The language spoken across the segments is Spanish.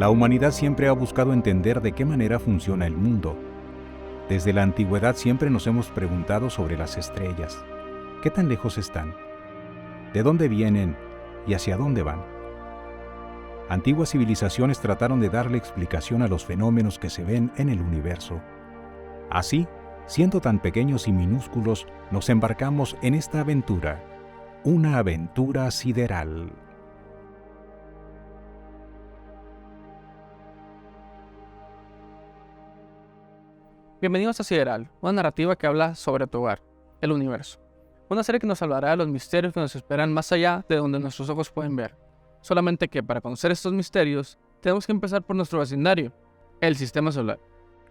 La humanidad siempre ha buscado entender de qué manera funciona el mundo. Desde la antigüedad siempre nos hemos preguntado sobre las estrellas. ¿Qué tan lejos están? ¿De dónde vienen y hacia dónde van? Antiguas civilizaciones trataron de darle explicación a los fenómenos que se ven en el universo. Así, siendo tan pequeños y minúsculos, nos embarcamos en esta aventura, una aventura sideral. Bienvenidos a Sideral, una narrativa que habla sobre tu hogar, el universo. Una serie que nos hablará de los misterios que nos esperan más allá de donde nuestros ojos pueden ver. Solamente que para conocer estos misterios, tenemos que empezar por nuestro vecindario, el Sistema Solar.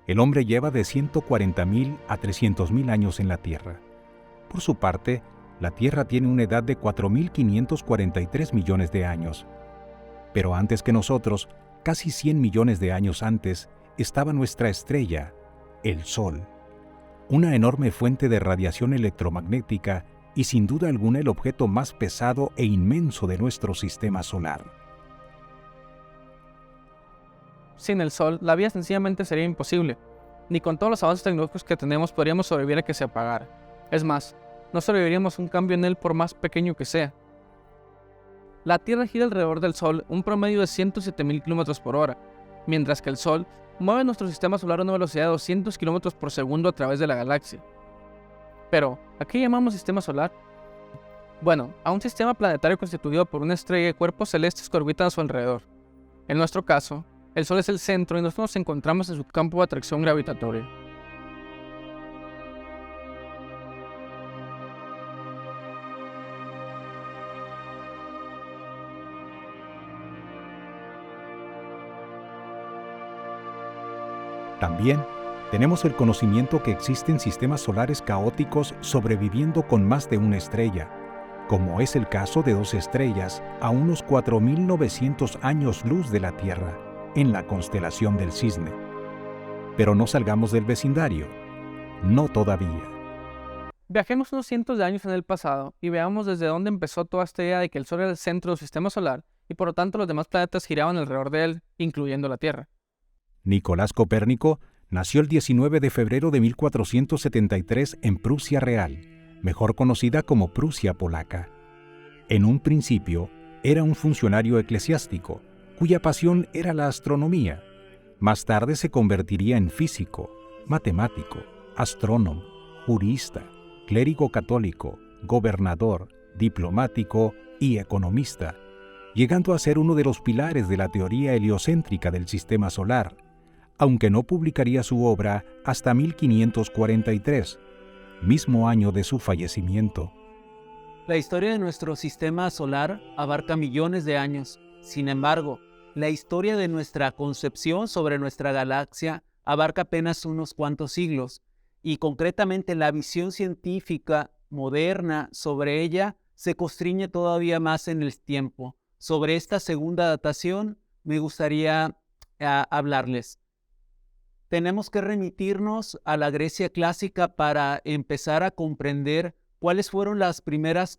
El hombre lleva de 140.000 a 300.000 años en la Tierra. Por su parte, la Tierra tiene una edad de 4.543 millones de años. Pero antes que nosotros, casi 100 millones de años antes, estaba nuestra estrella, el Sol, una enorme fuente de radiación electromagnética y sin duda alguna el objeto más pesado e inmenso de nuestro sistema solar. Sin el Sol, la vida sencillamente sería imposible. Ni con todos los avances tecnológicos que tenemos podríamos sobrevivir a que se apagara. Es más, no sobreviviríamos a un cambio en él por más pequeño que sea. La Tierra gira alrededor del Sol un promedio de 107.000 km por hora, mientras que el Sol mueve nuestro sistema solar a una velocidad de 200 km por segundo a través de la galaxia. Pero, ¿a qué llamamos sistema solar? Bueno, a un sistema planetario constituido por una estrella y cuerpos celestes que orbitan a su alrededor. En nuestro caso, el Sol es el centro y nosotros nos encontramos en su campo de atracción gravitatoria. También tenemos el conocimiento que existen sistemas solares caóticos sobreviviendo con más de una estrella, como es el caso de dos estrellas a unos 4.900 años luz de la Tierra, en la constelación del Cisne. Pero no salgamos del vecindario, no todavía. Viajemos unos cientos de años en el pasado y veamos desde dónde empezó toda esta idea de que el Sol era el centro del sistema solar y por lo tanto los demás planetas giraban alrededor de él, incluyendo la Tierra. Nicolás Copérnico nació el 19 de febrero de 1473 en Prusia Real, mejor conocida como Prusia Polaca. En un principio, era un funcionario eclesiástico, cuya pasión era la astronomía. Más tarde se convertiría en físico, matemático, astrónomo, jurista, clérigo católico, gobernador, diplomático y economista, llegando a ser uno de los pilares de la teoría heliocéntrica del sistema solar, aunque no publicaría su obra hasta 1543, mismo año de su fallecimiento. La historia de nuestro sistema solar abarca millones de años. Sin embargo, la historia de nuestra concepción sobre nuestra galaxia abarca apenas unos cuantos siglos, y concretamente la visión científica moderna sobre ella se constriñe todavía más en el tiempo. Sobre esta segunda datación me gustaría hablarles. Tenemos que remitirnos a la Grecia clásica para empezar a comprender cuáles fueron las primeras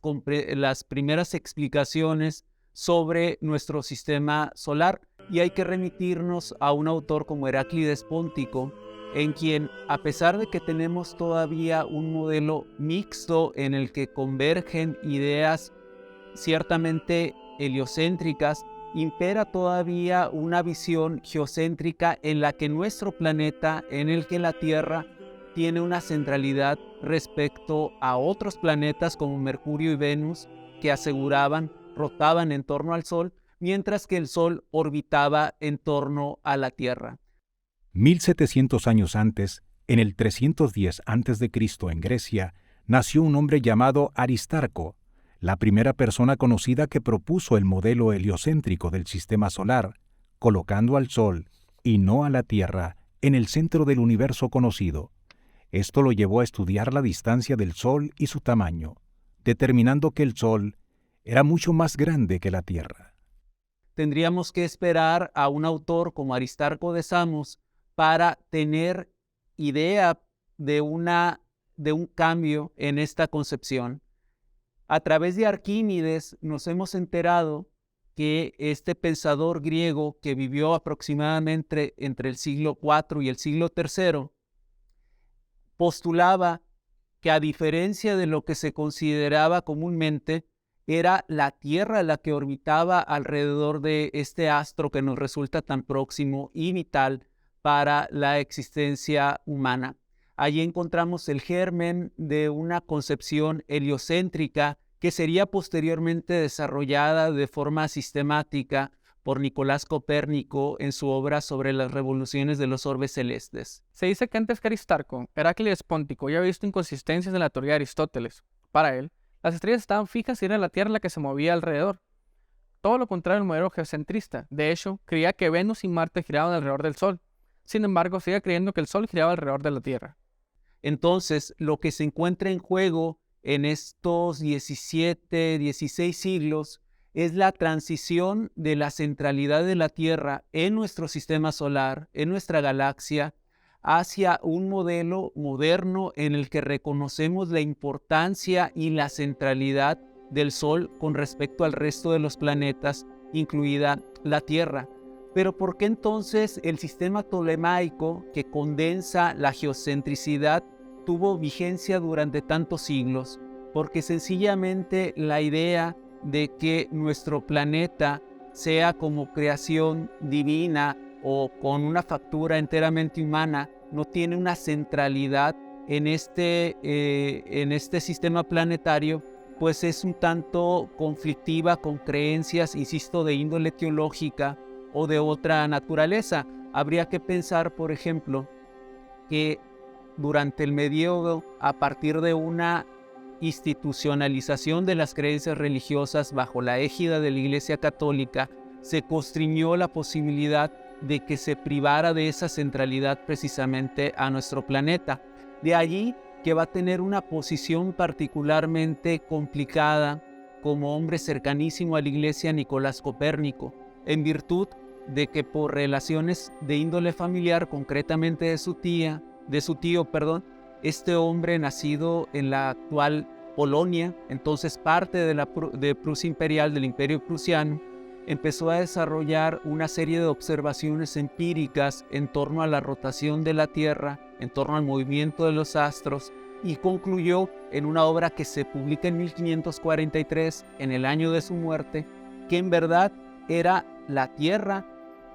explicaciones sobre nuestro sistema solar, y hay que remitirnos a un autor como Heráclides Póntico, en quien, a pesar de que tenemos todavía un modelo mixto en el que convergen ideas ciertamente heliocéntricas, impera todavía una visión geocéntrica en la que nuestro planeta, en el que la Tierra tiene una centralidad respecto a otros planetas como Mercurio y Venus, que aseguraban rotaban en torno al Sol, mientras que el Sol orbitaba en torno a la Tierra. 1700 años antes, en el 310 a.C. en Grecia, nació un hombre llamado Aristarco, la primera persona conocida que propuso el modelo heliocéntrico del sistema solar, colocando al Sol, y no a la Tierra, en el centro del universo conocido. Esto lo llevó a estudiar la distancia del Sol y su tamaño, determinando que el Sol era mucho más grande que la Tierra. Tendríamos que esperar a un autor como Aristarco de Samos para tener idea de un cambio en esta concepción. A través de Arquímedes nos hemos enterado que este pensador griego que vivió aproximadamente entre el siglo IV y el siglo III postulaba que, a diferencia de lo que se consideraba comúnmente, era la Tierra la que orbitaba alrededor de este astro que nos resulta tan próximo y vital para la existencia humana. Allí encontramos el germen de una concepción heliocéntrica que sería posteriormente desarrollada de forma sistemática por Nicolás Copérnico en su obra sobre las revoluciones de los orbes celestes. Se dice que antes que Aristarco, Heráclides Póntico ya había visto inconsistencias en la teoría de Aristóteles. Para él, las estrellas estaban fijas y era la Tierra la que se movía alrededor. Todo lo contrario al modelo geocentrista. De hecho, creía que Venus y Marte giraban alrededor del Sol. Sin embargo, seguía creyendo que el Sol giraba alrededor de la Tierra. Entonces, lo que se encuentra en juego en estos 17, 16 siglos es la transición de la centralidad de la Tierra en nuestro sistema solar, en nuestra galaxia, hacia un modelo moderno en el que reconocemos la importancia y la centralidad del Sol con respecto al resto de los planetas, incluida la Tierra. Pero ¿por qué entonces el sistema tolemaico, que condensa la geocentricidad, tuvo vigencia durante tantos siglos? Porque sencillamente la idea de que nuestro planeta sea como creación divina o con una factura enteramente humana no tiene una centralidad en este sistema planetario, pues es un tanto conflictiva con creencias, insisto, de índole teológica o de otra naturaleza. Habría que pensar, por ejemplo, que durante el medievo, a partir de una institucionalización de las creencias religiosas bajo la égida de la Iglesia Católica, se constriñó la posibilidad de que se privara de esa centralidad precisamente a nuestro planeta. De allí que va a tener una posición particularmente complicada como hombre cercanísimo a la Iglesia Nicolás Copérnico, en virtud de que por relaciones de índole familiar, concretamente de su tío, este hombre, nacido en la actual Polonia, entonces parte de Prusia Imperial, del Imperio Prusiano, empezó a desarrollar una serie de observaciones empíricas en torno a la rotación de la Tierra, en torno al movimiento de los astros, y concluyó en una obra que se publica en 1543, en el año de su muerte, que en verdad era la Tierra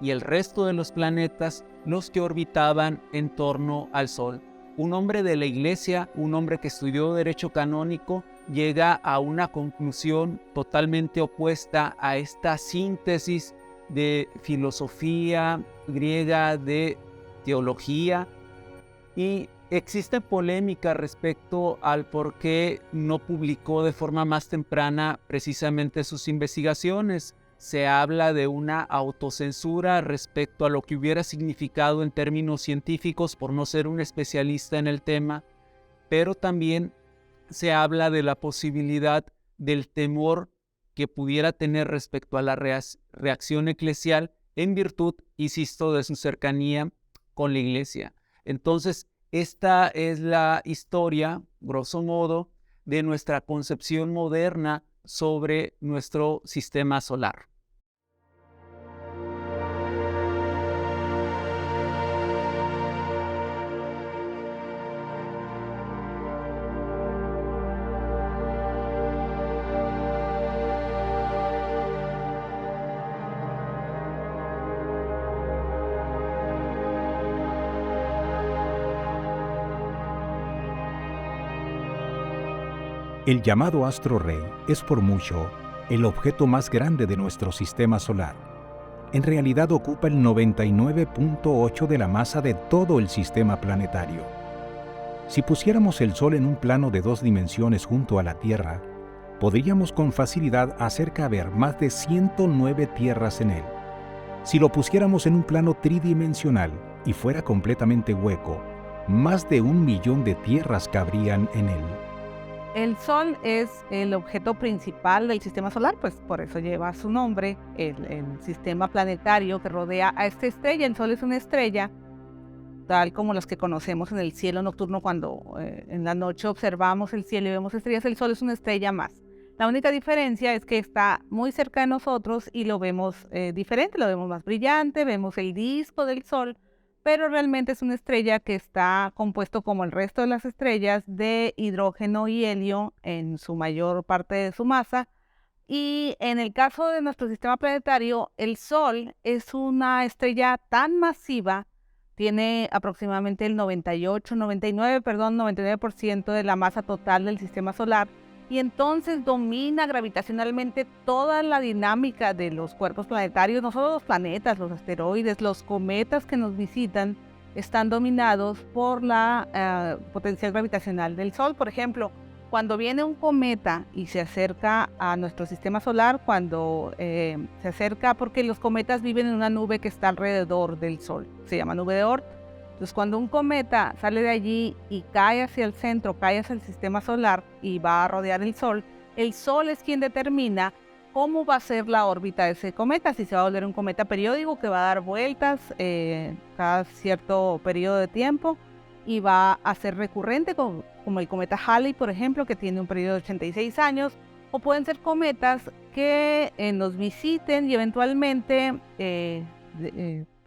y el resto de los planetas los que orbitaban en torno al Sol. Un hombre de la Iglesia, un hombre que estudió Derecho Canónico, llega a una conclusión totalmente opuesta a esta síntesis de filosofía griega, de teología, y existe polémica respecto al por qué no publicó de forma más temprana precisamente sus investigaciones. Se habla de una autocensura respecto a lo que hubiera significado en términos científicos por no ser un especialista en el tema, pero también se habla de la posibilidad del temor que pudiera tener respecto a la reacción eclesial en virtud, insisto, de su cercanía con la Iglesia. Entonces, esta es la historia, grosso modo, de nuestra concepción moderna sobre nuestro sistema solar. El llamado astro rey es por mucho el objeto más grande de nuestro sistema solar. En realidad ocupa el 99.8% de la masa de todo el sistema planetario. Si pusiéramos el Sol en un plano de 2 dimensiones junto a la Tierra, podríamos con facilidad hacer caber más de 109 tierras en él. Si lo pusiéramos en un plano tridimensional y fuera completamente hueco, más de 1 millón de tierras cabrían en él. El Sol es el objeto principal del sistema solar, pues por eso lleva su nombre, el sistema planetario que rodea a esta estrella. El Sol es una estrella, tal como las que conocemos en el cielo nocturno cuando en la noche observamos el cielo y vemos estrellas. El Sol es una estrella más. La única diferencia es que está muy cerca de nosotros y lo vemos diferente, lo vemos más brillante, vemos el disco del Sol, pero realmente es una estrella que está compuesto como el resto de las estrellas de hidrógeno y helio en su mayor parte de su masa. Y en el caso de nuestro sistema planetario, el Sol es una estrella tan masiva, tiene aproximadamente el 99% de la masa total del sistema solar, y entonces domina gravitacionalmente toda la dinámica de los cuerpos planetarios, no solo los planetas, los asteroides, los cometas que nos visitan, están dominados por la potencial gravitacional del Sol. Por ejemplo, cuando viene un cometa y se acerca a nuestro sistema solar, cuando se acerca, porque los cometas viven en una nube que está alrededor del Sol, se llama nube de Oort. Entonces, cuando un cometa sale de allí y cae hacia el centro, cae hacia el sistema solar y va a rodear el Sol es quien determina cómo va a ser la órbita de ese cometa, si se va a volver un cometa periódico que va a dar vueltas cada cierto periodo de tiempo y va a ser recurrente, como el cometa Halley, por ejemplo, que tiene un periodo de 86 años, o pueden ser cometas que nos visiten y eventualmente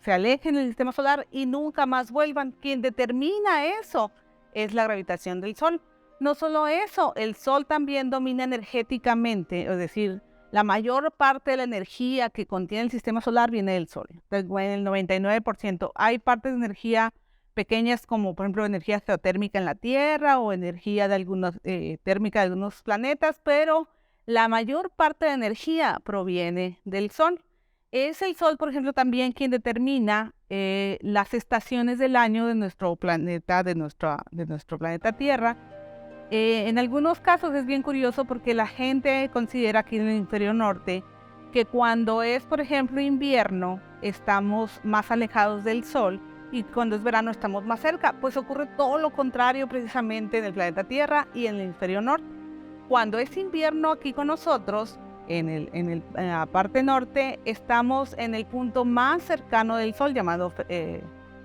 se alejen del sistema solar y nunca más vuelvan. Quien determina eso es la gravitación del Sol. No solo eso, el Sol también domina energéticamente, es decir, la mayor parte de la energía que contiene el sistema solar viene del Sol, en el 99%. Hay partes de energía pequeñas como por ejemplo energía geotérmica en la Tierra o energía de térmica de algunos planetas, pero la mayor parte de energía proviene del Sol. Es el Sol, por ejemplo, también quien determina las estaciones del año de nuestro planeta, de nuestro planeta Tierra. En algunos casos es bien curioso porque la gente considera aquí en el hemisferio norte que cuando es, por ejemplo, invierno, estamos más alejados del Sol y cuando es verano estamos más cerca. Pues ocurre todo lo contrario precisamente en el planeta Tierra y en el hemisferio norte. Cuando es invierno aquí con nosotros, en la parte norte, estamos en el punto más cercano del Sol, llamado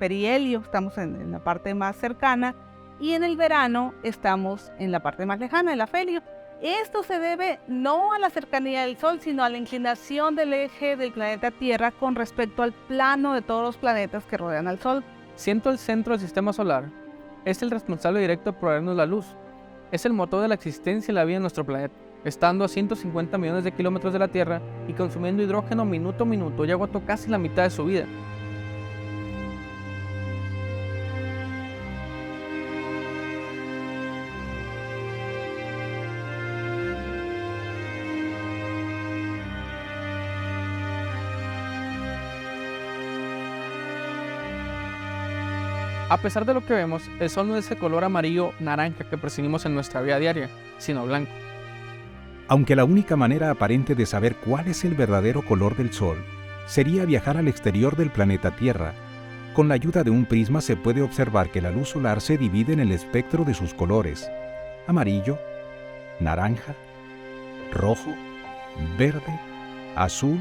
perihelio, estamos en la parte más cercana, y en el verano estamos en la parte más lejana, el afelio. Esto se debe no a la cercanía del Sol, sino a la inclinación del eje del planeta Tierra con respecto al plano de todos los planetas que rodean al Sol. Siendo el centro del sistema solar, es el responsable directo de proveernos la luz. Es el motor de la existencia y la vida en nuestro planeta, estando a 150 millones de kilómetros de la Tierra y consumiendo hidrógeno minuto a minuto, ya agotó casi la mitad de su vida. A pesar de lo que vemos, el Sol no es ese color amarillo naranja que percibimos en nuestra vida diaria, sino blanco. Aunque la única manera aparente de saber cuál es el verdadero color del Sol sería viajar al exterior del planeta Tierra, con la ayuda de un prisma se puede observar que la luz solar se divide en el espectro de sus colores: amarillo, naranja, rojo, verde, azul,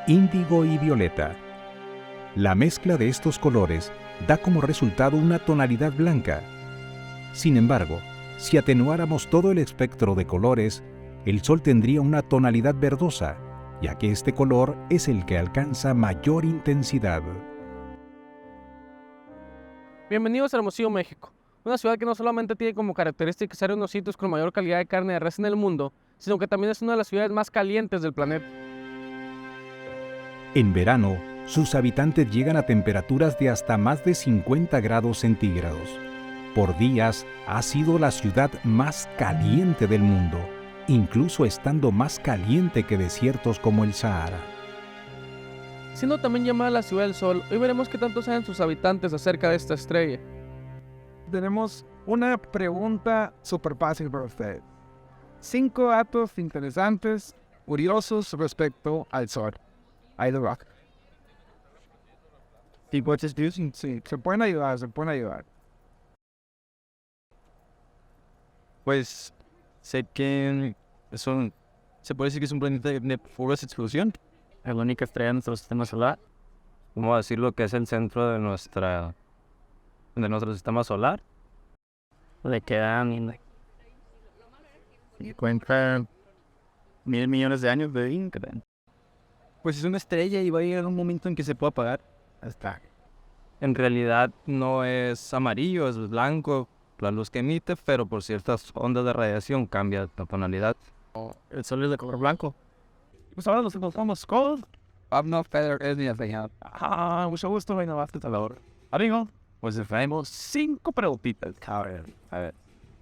índigo y violeta. La mezcla de estos colores da como resultado una tonalidad blanca. Sin embargo, si atenuáramos todo el espectro de colores, el Sol tendría una tonalidad verdosa, ya que este color es el que alcanza mayor intensidad. Bienvenidos a Hermosillo, México, una ciudad que no solamente tiene como característica ser uno de los sitios con mayor calidad de carne de res en el mundo, sino que también es una de las ciudades más calientes del planeta. En verano, sus habitantes llegan a temperaturas de hasta más de 50 grados centígrados. Por días, ha sido la ciudad más caliente del mundo, incluso estando más caliente que desiertos como el Sahara. Siendo también llamada la Ciudad del Sol, hoy veremos qué tanto saben sus habitantes acerca de esta estrella. Tenemos una pregunta súper fácil para usted. 5 datos interesantes, curiosos respecto al Sol. Ahí lo va. Sí, se pueden ayudar. Pues sé que se puede decir que es un planeta de fugaz explosión. Es la única estrella de nuestro sistema solar. Vamos a decir lo que es el centro de nuestro sistema solar. Le quedan Y cuenta 1.000 millones de años de vida. Pues es una estrella y va a llegar un momento en que se pueda apagar. Hasta. En realidad no es amarillo, es blanco, la luz que emite, pero por ciertas ondas de radiación cambia la tonalidad. El sol es de color blanco. Pues ahora nos encontramos con... No Feather es ni de mucho gusto, venga, basta a la hora. Amigo, pues traemos 5 preguntitas. A ver.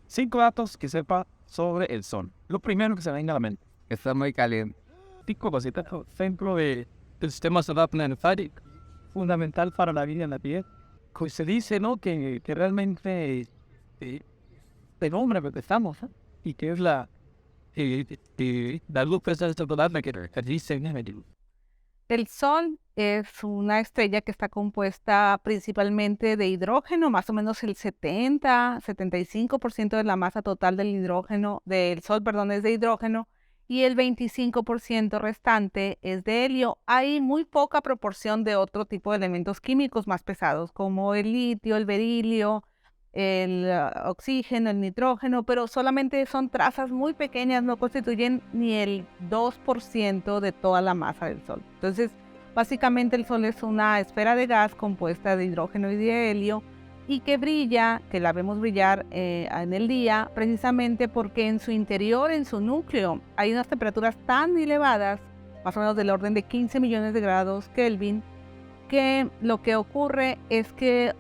5 datos que sepa sobre el sol. Lo primero que se venga a la mente. Está muy caliente. 5 cositas. Centro del sistema solar planetario. Fundamental para la vida en la Tierra. Pues se dice, ¿no? Que realmente el hombre empezamos, ¿no? Y que es la luz solar que dice en el... El Sol es una estrella que está compuesta principalmente de hidrógeno, más o menos el 75% de la masa total del Sol, es de hidrógeno, y el 25% restante es de helio. Hay muy poca proporción de otro tipo de elementos químicos más pesados, como el litio, el berilio, el oxígeno, el nitrógeno, pero solamente son trazas muy pequeñas, no constituyen ni el 2% de toda la masa del Sol. Entonces, básicamente el Sol es una esfera de gas compuesta de hidrógeno y de helio y que brilla, que la vemos brillar en el día, precisamente porque en su interior, en su núcleo, hay unas temperaturas tan elevadas, más o menos del orden de 15 millones de grados Kelvin, que lo que ocurre es que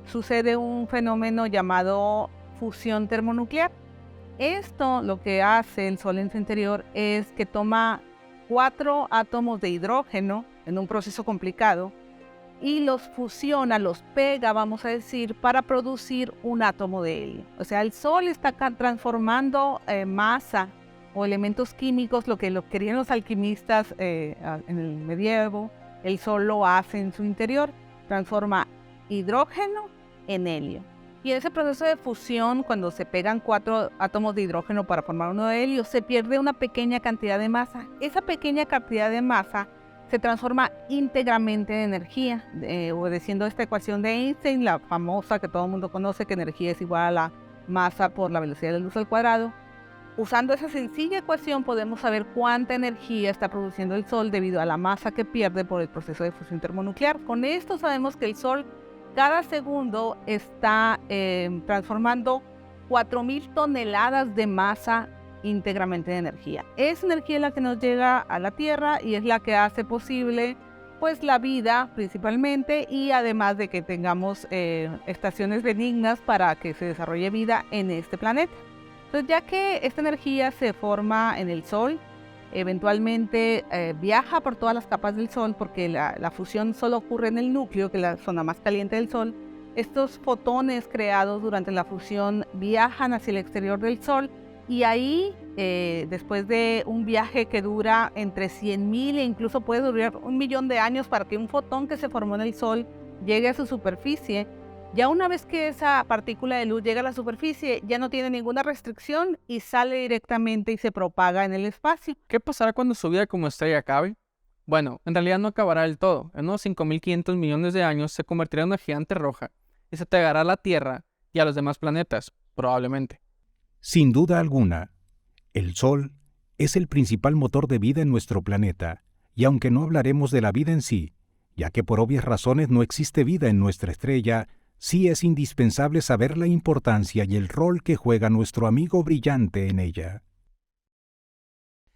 sucede un fenómeno llamado fusión termonuclear. Esto lo que hace el Sol en su interior es que toma 4 átomos de hidrógeno en un proceso complicado y los fusiona, los pega, vamos a decir, para producir un átomo de helio. O sea, el Sol está transformando masa o elementos químicos, lo que querían los alquimistas en el medievo. El Sol lo hace en su interior, transforma hidrógeno en helio. Y en ese proceso de fusión, cuando se pegan 4 átomos de hidrógeno para formar uno de helio, se pierde una pequeña cantidad de masa. Esa pequeña cantidad de masa se transforma íntegramente en energía, obedeciendo esta ecuación de Einstein, la famosa que todo el mundo conoce, que energía es igual a la masa por la velocidad de la luz al cuadrado. Usando esa sencilla ecuación podemos saber cuánta energía está produciendo el Sol debido a la masa que pierde por el proceso de fusión termonuclear. Con esto sabemos que el Sol cada segundo está transformando 4.000 toneladas de masa íntegramente de energía. Es energía la que nos llega a la Tierra y es la que hace posible pues la vida principalmente, y además de que tengamos estaciones benignas para que se desarrolle vida en este planeta. Entonces, ya que esta energía se forma en el Sol, eventualmente viaja por todas las capas del Sol, porque la fusión solo ocurre en el núcleo, que es la zona más caliente del Sol. Estos fotones creados durante la fusión viajan hacia el exterior del Sol y ahí, después de un viaje que dura entre 100.000 e incluso puede durar 1.000.000 de años para que un fotón que se formó en el Sol llegue a su superficie, ya una vez que esa partícula de luz llega a la superficie, ya no tiene ninguna restricción y sale directamente y se propaga en el espacio. ¿Qué pasará cuando su vida como estrella acabe? Bueno, en realidad no acabará del todo. En unos 5.500 millones de años se convertirá en una gigante roja y se pegará a la Tierra y a los demás planetas, probablemente. Sin duda alguna, el Sol es el principal motor de vida en nuestro planeta, y aunque no hablaremos de la vida en sí, ya que por obvias razones no existe vida en nuestra estrella, sí es indispensable saber la importancia y el rol que juega nuestro amigo brillante en ella.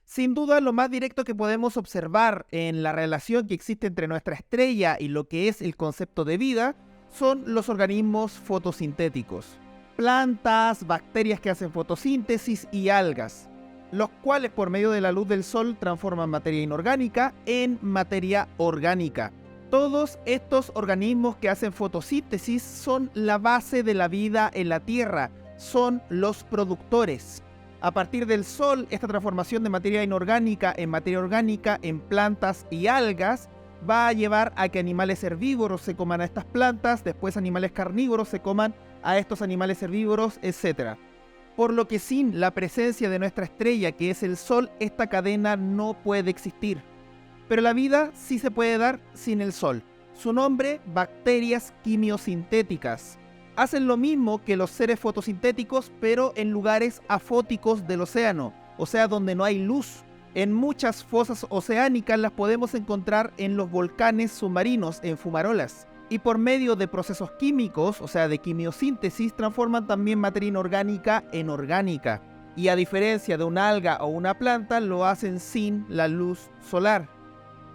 Sin duda, lo más directo que podemos observar en la relación que existe entre nuestra estrella y lo que es el concepto de vida son los organismos fotosintéticos. Plantas, bacterias que hacen fotosíntesis y algas, los cuales por medio de la luz del Sol transforman materia inorgánica en materia orgánica. Todos estos organismos que hacen fotosíntesis son la base de la vida en la Tierra, son los productores. A partir del Sol, esta transformación de materia inorgánica en materia orgánica en plantas y algas va a llevar a que animales herbívoros se coman a estas plantas, después animales carnívoros se coman a estos animales herbívoros, etc. Por lo que sin la presencia de nuestra estrella, que es el Sol, esta cadena no puede existir. Pero la vida sí se puede dar sin el Sol. Su nombre, bacterias quimiosintéticas. Hacen lo mismo que los seres fotosintéticos, pero en lugares afóticos del océano, o sea, donde no hay luz. En muchas fosas oceánicas las podemos encontrar en los volcanes submarinos, en fumarolas. Y por medio de procesos químicos, o sea, de quimiosíntesis, transforman también materia inorgánica en orgánica. Y a diferencia de una alga o una planta, lo hacen sin la luz solar.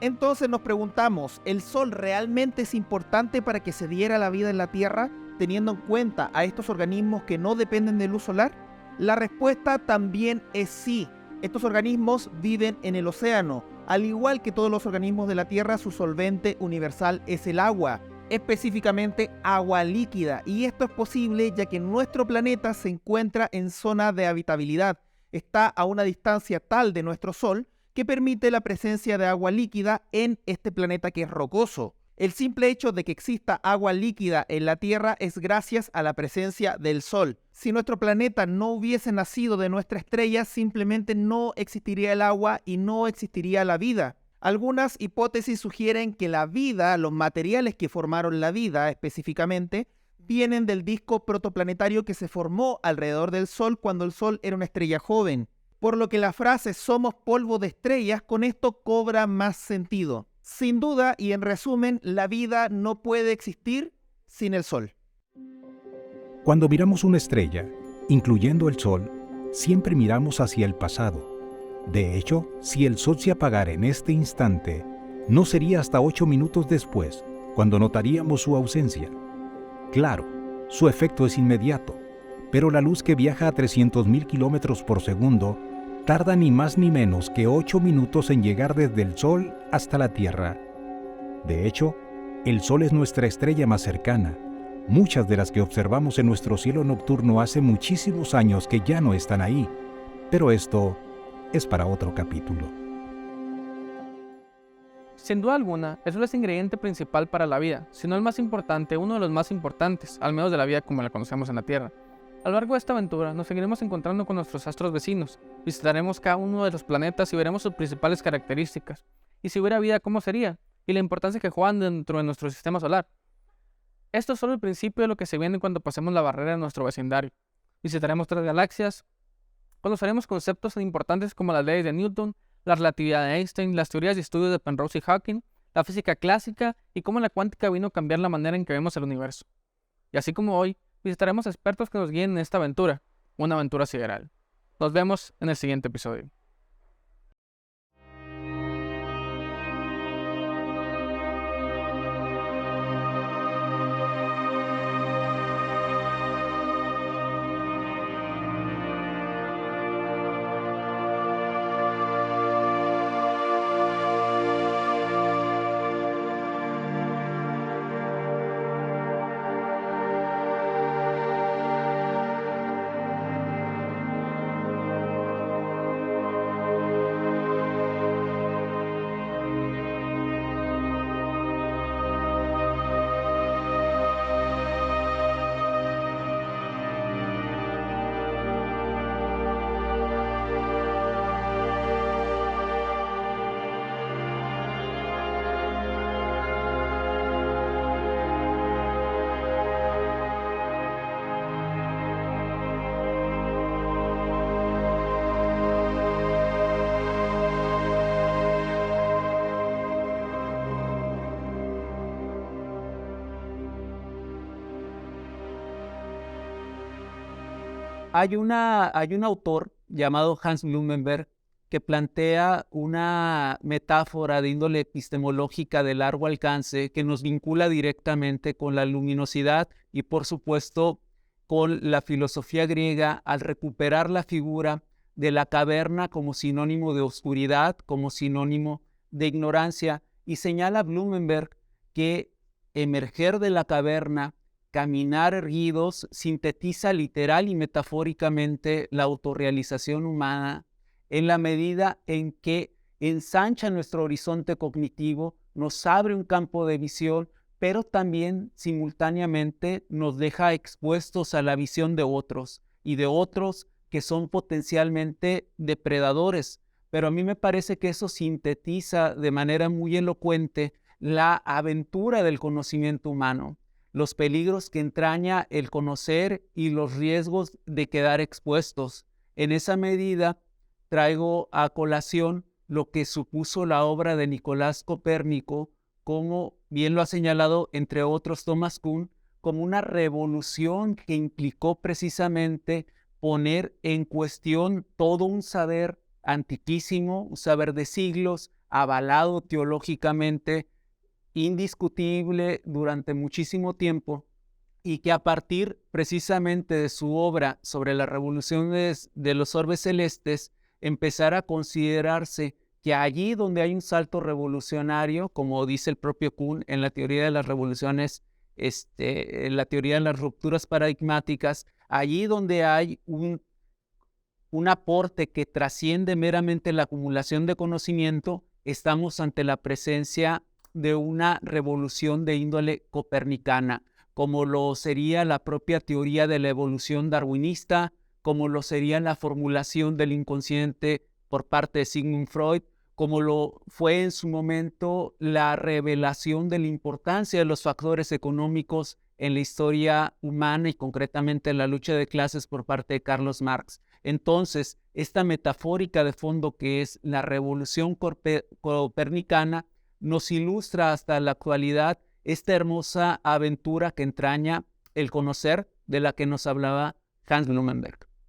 Entonces nos preguntamos, ¿el Sol realmente es importante para que se diera la vida en la Tierra, teniendo en cuenta a estos organismos que no dependen de luz solar? La respuesta también es sí. Estos organismos viven en el océano. Al igual que todos los organismos de la Tierra, su solvente universal es el agua, específicamente agua líquida. Y esto es posible ya que nuestro planeta se encuentra en zona de habitabilidad. Está a una distancia tal de nuestro Sol que permite la presencia de agua líquida en este planeta que es rocoso. El simple hecho de que exista agua líquida en la Tierra es gracias a la presencia del Sol. Si nuestro planeta no hubiese nacido de nuestra estrella, simplemente no existiría el agua y no existiría la vida. Algunas hipótesis sugieren que la vida, los materiales que formaron la vida específicamente, vienen del disco protoplanetario que se formó alrededor del Sol cuando el Sol era una estrella joven. Por lo que la frase "somos polvo de estrellas" con esto cobra más sentido. Sin duda y en resumen, la vida no puede existir sin el Sol. Cuando miramos una estrella, incluyendo el Sol, siempre miramos hacia el pasado. De hecho, si el Sol se apagara en este instante, no sería hasta 8 minutos después, cuando notaríamos su ausencia. Claro, su efecto es inmediato, pero la luz que viaja a 300.000 kilómetros por segundo tarda ni más ni menos que 8 minutos en llegar desde el Sol hasta la Tierra. De hecho, el Sol es nuestra estrella más cercana. Muchas de las que observamos en nuestro cielo nocturno hace muchísimos años que ya no están ahí, pero esto es para otro capítulo. Sin duda alguna, el Sol es el ingrediente principal para la vida, si no el más importante, uno de los más importantes, al menos de la vida como la conocemos en la Tierra. A lo largo de esta aventura nos seguiremos encontrando con nuestros astros vecinos, visitaremos cada uno de los planetas y veremos sus principales características, y si hubiera vida, cómo sería, y la importancia que juegan dentro de nuestro sistema solar. Esto es solo el principio de lo que se viene cuando pasemos la barrera de nuestro vecindario. Visitaremos otras galaxias, conoceremos conceptos tan importantes como las leyes de Newton, la relatividad de Einstein, las teorías y estudios de Penrose y Hawking, la física clásica y cómo la cuántica vino a cambiar la manera en que vemos el universo. Y así como hoy, visitaremos expertos que nos guíen en esta aventura, una aventura sideral. Nos vemos en el siguiente episodio. Hay un autor llamado Hans Blumenberg que plantea una metáfora de índole epistemológica de largo alcance que nos vincula directamente con la luminosidad y, por supuesto, con la filosofía griega al recuperar la figura de la caverna como sinónimo de oscuridad, como sinónimo de ignorancia, y señala Blumenberg que emerger de la caverna, caminar erguidos, sintetiza literal y metafóricamente la autorrealización humana en la medida en que ensancha nuestro horizonte cognitivo, nos abre un campo de visión, pero también simultáneamente nos deja expuestos a la visión de otros y de otros que son potencialmente depredadores. Pero a mí me parece que eso sintetiza de manera muy elocuente la aventura del conocimiento humano, los peligros que entraña el conocer y los riesgos de quedar expuestos. En esa medida, traigo a colación lo que supuso la obra de Nicolás Copérnico, como bien lo ha señalado, entre otros, Thomas Kuhn, como una revolución que implicó precisamente poner en cuestión todo un saber antiquísimo, un saber de siglos, avalado teológicamente, indiscutible durante muchísimo tiempo, y que a partir precisamente de su obra sobre las revoluciones de los orbes celestes, empezara a considerarse que allí donde hay un salto revolucionario, como dice el propio Kuhn en la teoría de las revoluciones, en la teoría de las rupturas paradigmáticas, allí donde hay un aporte que trasciende meramente la acumulación de conocimiento, estamos ante la presencia de una revolución de índole copernicana, como lo sería la propia teoría de la evolución darwinista, como lo sería la formulación del inconsciente por parte de Sigmund Freud, como lo fue en su momento la revelación de la importancia de los factores económicos en la historia humana y concretamente en la lucha de clases por parte de Carlos Marx. Entonces, esta metafórica de fondo que es la revolución copernicana nos ilustra hasta la actualidad esta hermosa aventura que entraña el conocer de la que nos hablaba Hans Blumenberg.